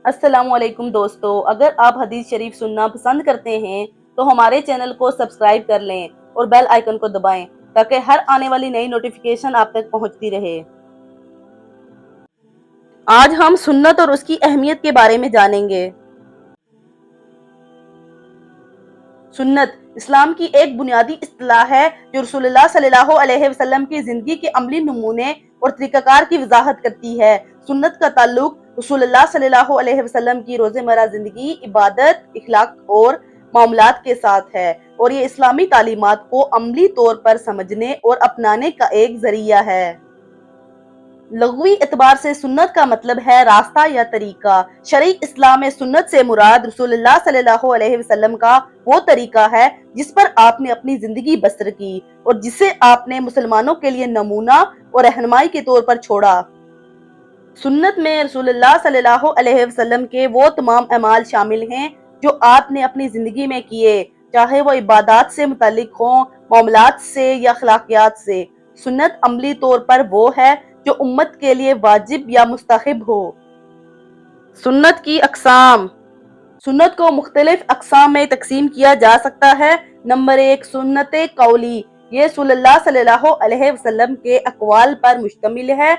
अस्सलाम वालेकुम दोस्तों, अगर आप हदीस शरीफ सुनना पसंद करते हैं तो हमारे चैनल को सब्सक्राइब कर लें और बेल आइकन को दबाएं ताकि हर आने वाली नई नोटिफिकेशन आप तक पहुंचती रहे। आज हम सुन्नत और उसकी अहमियत के बारे में जानेंगे। सुन्नत इस्लाम की एक बुनियादी इस्तिलाह है जो रसूलुल्लाह सल्लल्लाहु अलैहि वसल्लम की जिंदगी के अमली नमूने और तरीकाकार की वजाहत करती है। सुन्नत का ताल्लुक रसूलुल्लाह सल्लल्लाहु अलैहि वसल्लम की रोज़मर्रा जिंदगी, इबादत, इखलाक और मामलात के साथ है और ये इस्लामी तालीमात को अमली तौर पर समझने और अपनाने का एक जरिया है। लग़वी एतबार से सुन्नत का मतलब है रास्ता या तरीका। शरई इस्लाम में सुन्नत से मुराद रसूलुल्लाह सल्लल्लाहु अलैहि वसल्लम का वो तरीका है जिस पर आपने अपनी जिंदगी बसर की और जिसे आपने मुसलमानों के लिए नमूना और रहनुमाई के तौर पर छोड़ा। सुन्नत में रसूलुल्लाह सल्लल्लाहु अलैहि वसल्लम के वो तमाम अमाल शामिल हैं जो आपने अपनी जिंदगी में किए, चाहे वो इबादत से मुतालिक हों, मामलात से या अखलाकियात से। सुन्नत अमली तौर पर वो है जो उम्मत के लिए वाजिब या मुस्तहब हो। सुन्नत की अक़साम। सुन्नत को मुख्तलिफ अक़साम में तकसीम किया जा सकता है। नंबर 1, सुन्नत कौली। ये रसूलुल्लाह सल्लल्लाहु अलैहि वसल्लम के अक़वाल पर मुश्तमिल है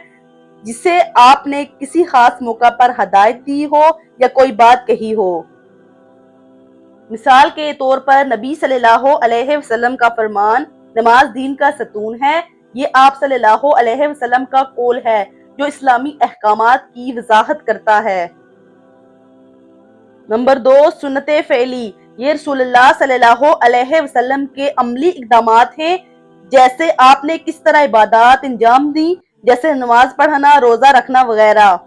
जिसे आपने किसी खास मौका पर हदायत दी हो या कोई बात कही हो। मिसाल के तौर पर नबी सल्लल्लाहु अलैहि वसल्लम का फरमान, नमाज दीन का सतून है, ये आप सल्लल्लाहु अलैहि वसल्लम का कौल है जो इस्लामी अहकामात की वजाहत करता है। नंबर 2, सुन्नत फ़ेली। ये रसूलुल्लाह सल्लल्लाहु अलैहि वसल्लम के अमली इक़दामात हैं, जैसे आपने किस तरह इबादत अंजाम दी, जैसे नमाज पढ़ना, रोज़ा रखना वगैरह।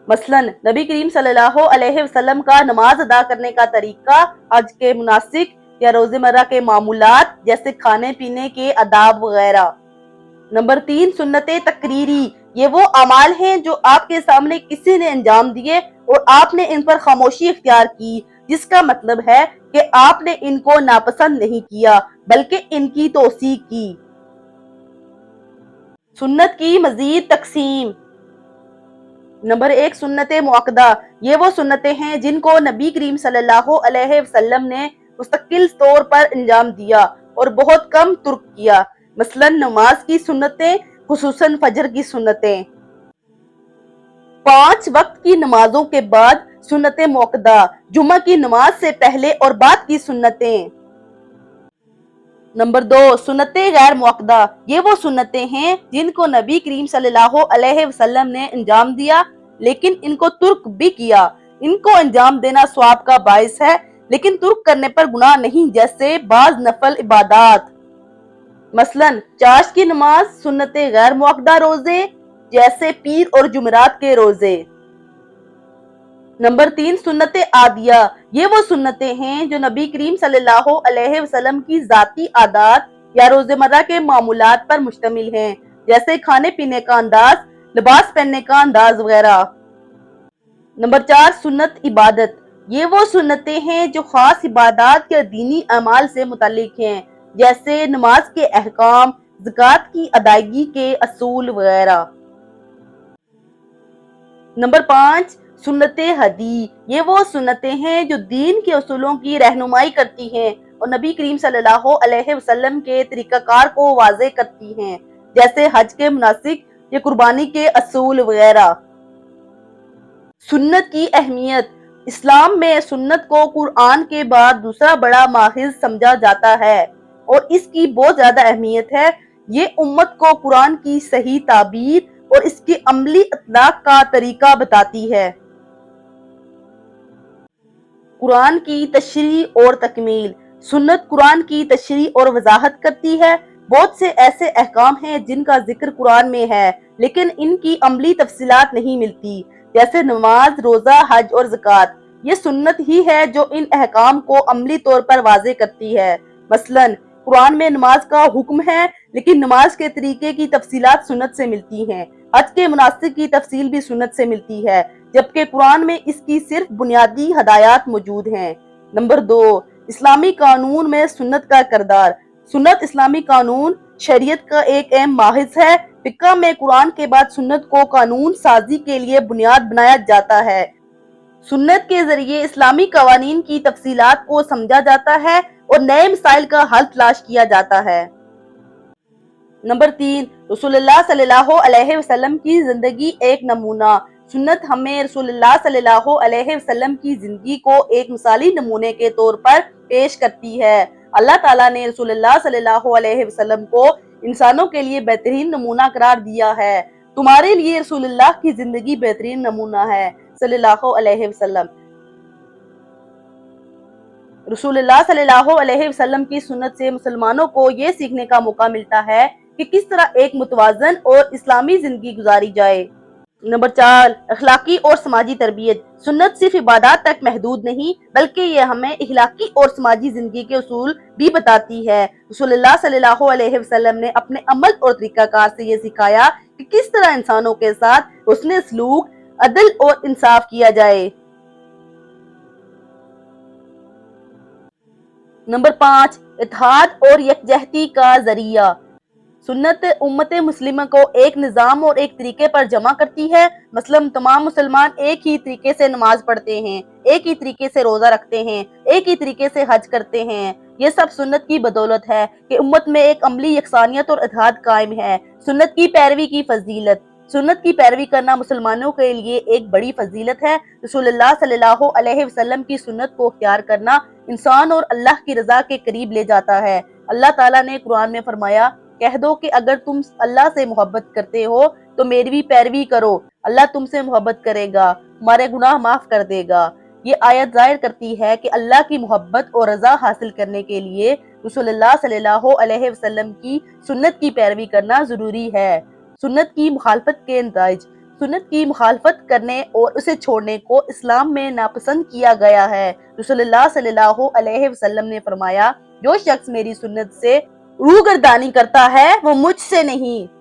मसलन नबी करीम सल्लल्लाहु अलैहि वसल्लम का नमाज अदा करने का तरीका, हज के मुनासिक या रोज़मर्रा के मामूलात जैसे खाने पीने के आदाब वगैरह। नंबर 3, सुन्नत तकरीरी। ये वो अमाल हैं जो आपके सामने किसी ने अंजाम दिए और आपने इन पर खामोशी इख्तियार की, जिसका मतलब है कि आपने इनको नापसंद नहीं किया बल्कि इनकी तौसीक की। सुन्नत की मजीद तकसीम। नंबर 1, सुन्नत मुअक्कदा। ये वो सुन्नतें हैं जिनको नबी करीम सल्लल्लाहु अलैहि वसल्लम ने मुस्तकिल तौर पर अंजाम दिया और बहुत कम तुर्क किया। मसलन नमाज की सुन्नतें, खुसूसन फजर की सुन्नतें। 5 वक्त की नमाजों के बाद सुन्नत मुअक्कदा, जुमा की नमाज से पहले और बाद की सुन्नतें। नंबर 2, सुन्नत गैर मुअक्कदा। ये वो सुन्नतें हैं जिनको नबी करीम सल्लल्लाहु अलैहि वसल्लम ने अंजाम दिया लेकिन इनको तुर्क भी किया। इनको अंजाम देना सवाब का बाइस है लेकिन तुर्क करने पर गुनाह नहीं, जैसे बाज नफल इबादत। मसलन चाश की नमाज, सुन्नत गैर मुअक्कदा रोजे जैसे पीर और जुमेरात के रोजे। नंबर 3, सुन्नत आदिया। ये वो सुन्नतें हैं जो नबी करीम सल्लल्लाहु अलैहि वसल्लम की जाती आदत या रोजमर्रा के मामूलात पर मुश्तमिल हैं, जैसे खाने पीने का अंदाज, लिबास पहनने का अंदाज वगैरह। नंबर 4, सुन्नत इबादत। ये वो सुन्नतें हैं जो खास इबादत या दीनी अमाल से मुतालिक हैं, जैसे नमाज के अहकाम, ज़कात की अदायगी के असूल वगैरह। नंबर 5, सुन्नत हदी। ये वो सुन्नतें हैं जो दीन के असूलों की रहनुमाई करती हैं और नबी करीम सल्लल्लाहु अलैहि वसल्लम के तरीक़ाकार को वाज़े करती हैं, जैसे हज के मुनासिक या कुर्बानी के असूल वगैरह। सुन्नत की अहमियत। इस्लाम में सुन्नत को कुरान के बाद दूसरा बड़ा माहिज़ समझा जाता है और इसकी बहुत ज्यादा अहमियत है। ये उम्मत को कुरान की सही ताबीर और इसकी अमली इत्लाक का तरीका बताती है। कुरान की तशरीह और तकमील। सुन्नत कुरान की तशरीह और वजाहत करती है। बहुत से ऐसे अहकाम हैं जिनका जिक्र कुरान में है लेकिन इनकी अमली तफसीलात नहीं मिलती, जैसे नमाज, रोजा, हज और ज़कात। ये सुन्नत ही है जो इन अहकाम को अमली तौर पर वाज़े करती है। मसलन कुरान में नमाज का हुक्म है लेकिन नमाज के तरीके की तफसीलात सुन्नत से मिलती हैं। हज के मुनासिक की तफसील भी सुन्नत से मिलती है, जबकि कुरान में इसकी सिर्फ बुनियादी हदायत मौजूद हैं। नंबर 2, इस्लामी कानून में सुन्नत का किरदार। सुन्नत इस्लामी कानून शरीयत का एक अहम माहिज़ है فقہ میں قرآن کے بعد سنت کو قانون سازی کے لیے بنیاد بنایا جاتا ہے۔ سنت کے ذریعے اسلامی قوانین کی تفصیلات کو سمجھا جاتا ہے اور نئے مسائل کا حل تلاش کیا جاتا ہے۔ نمبر 3، رسول اللہ صلی اللہ علیہ وسلم کی زندگی ایک نمونہ۔ سنت ہمیں رسول اللہ صلی اللہ علیہ وسلم کی زندگی کو ایک مثالی نمونے کے طور پر پیش کرتی ہے۔ اللہ تعالیٰ نے رسول اللہ صلی اللہ علیہ وسلم کو انسانوں کے لیے بہترین نمونہ قرار دیا ہے۔ تمہارے لیے رسول اللہ کی زندگی بہترین نمونہ ہے، صلی اللہ علیہ وسلم۔ رسول اللہ صلی اللہ علیہ وسلم کی سنت سے مسلمانوں کو یہ سیکھنے کا موقع ملتا ہے کہ کس طرح ایک متوازن اور اسلامی زندگی گزاری جائے۔ نمبر 4، اخلاقی اور سماجی تربیت۔ سنت صرف عبادات تک محدود نہیں بلکہ یہ ہمیں اخلاقی اور سماجی زندگی کے اصول بھی بتاتی ہے۔ رسول اللہ صلی اللہ علیہ وسلم نے اپنے عمل اور طریقہ کار سے یہ سکھایا کہ کس طرح انسانوں کے ساتھ حسن سلوک، عدل اور انصاف کیا جائے۔ نمبر 5، اتحاد اور یکجہتی کا ذریعہ۔ سنت امت مسلمہ کو ایک نظام اور ایک طریقے پر جمع کرتی ہے۔ مثلاً تمام مسلمان ایک ہی طریقے سے نماز پڑھتے ہیں، ایک ہی طریقے سے روزہ رکھتے ہیں، ایک ہی طریقے سے حج کرتے ہیں۔ یہ سب سنت کی بدولت ہے کہ امت میں ایک عملی یکسانیت اور اتحاد قائم ہے۔ سنت کی پیروی کی فضیلت۔ سنت کی پیروی کرنا مسلمانوں کے لیے ایک بڑی فضیلت ہے۔ رسول اللہ صلی اللہ علیہ وسلم کی سنت کو اختیار کرنا انسان اور اللہ کی رضا کے قریب لے جاتا ہے۔ اللہ تعالیٰ نے قرآن میں فرمایا، کہہ دو کہ اگر تم اللہ سے محبت کرتے ہو تو میری بھی پیروی کرو، اللہ تم سے محبت کرے گا، تمہارے گناہ معاف کر دے گا۔ یہ آیت ظاہر کرتی ہے کہ اللہ کی محبت اور رضا حاصل کرنے کے لیے رسول اللہ صلی اللہ علیہ وسلم کی سنت کی پیروی کرنا ضروری ہے۔ سنت کی مخالفت کے نتائج۔ سنت کی مخالفت کرنے اور اسے چھوڑنے کو اسلام میں ناپسند کیا گیا ہے۔ رسول اللہ صلی اللہ علیہ وسلم نے فرمایا، جو شخص میری سنت سے روگردانی کرتا ہے وہ مجھ سے نہیں۔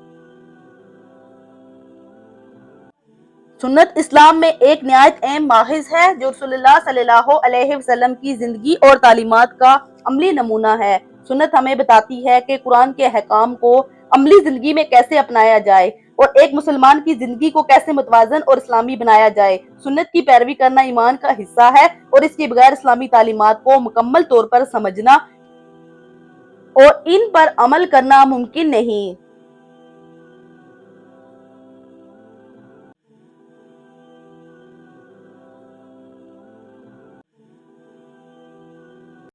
سنت اسلام میں ایک نہایت اہم ماخذ ہے جو رسول اللہ صلی اللہ علیہ وسلم کی زندگی اور تعلیمات کا عملی نمونہ ہے۔ سنت ہمیں بتاتی ہے کہ قرآن کے احکام کو عملی زندگی میں کیسے اپنایا جائے اور ایک مسلمان کی زندگی کو کیسے متوازن اور اسلامی بنایا جائے۔ سنت کی پیروی کرنا ایمان کا حصہ ہے اور اس کے بغیر اسلامی تعلیمات کو مکمل طور پر سمجھنا اور ان پر عمل کرنا ممکن نہیں۔